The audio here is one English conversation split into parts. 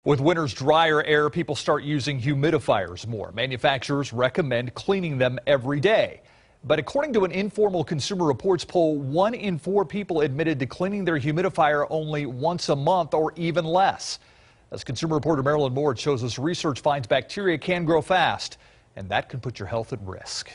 With winter's drier air, people start using humidifiers more. Manufacturers recommend cleaning them every day. But according to an informal Consumer Reports poll, 1 in 4 people admitted to cleaning their humidifier only once a month or even less. As Consumer reporter Marilyn Moritz shows us, research finds bacteria can grow fast, and that can put your health at risk.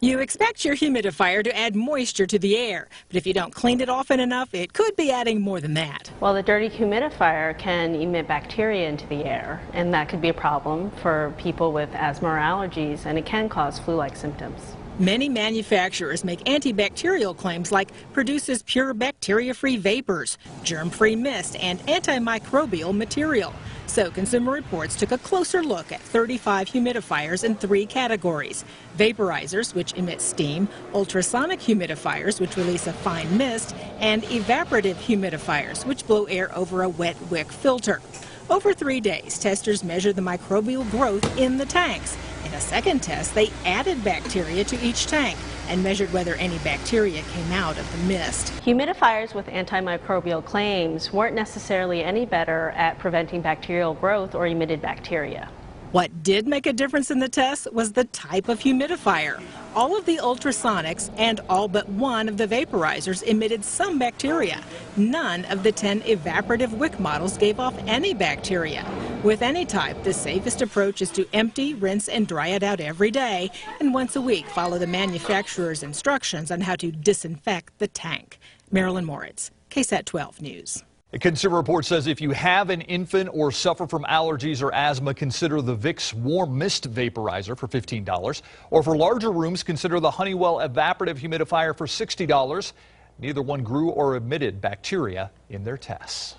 You expect your humidifier to add moisture to the air, but if you don't clean it often enough, it could be adding more than that. Well, the dirty humidifier can emit bacteria into the air, and that could be a problem for people with asthma or allergies, and it can cause flu-like symptoms. Many manufacturers make antibacterial claims like produces pure bacteria-free vapors, germ-free mist, and antimicrobial material. So Consumer Reports took a closer look at 35 humidifiers in 3 categories: vaporizers, which emit steam, ultrasonic humidifiers, which release a fine mist, and evaporative humidifiers, which blow air over a wet wick filter. Over 3 days, testers measured the microbial growth in the tanks. In a second test, they added bacteria to each tank and measured whether any bacteria came out of the mist. Humidifiers with antimicrobial claims weren't necessarily any better at preventing bacterial growth or emitted bacteria. What did make a difference in the test was the type of humidifier. All of the ultrasonics and all but 1 of the vaporizers emitted some bacteria. None of the 10 evaporative wick models gave off any bacteria. With any type, the safest approach is to empty, rinse, and dry it out every day, and once a week follow the manufacturer's instructions on how to disinfect the tank. Marilyn Moritz, KSAT 12 News. The Consumer Report says if you have an infant or suffer from allergies or asthma, consider the Vicks Warm Mist Vaporizer for $15. Or for larger rooms, consider the Honeywell Evaporative Humidifier for $60. Neither one grew or emitted bacteria in their tests.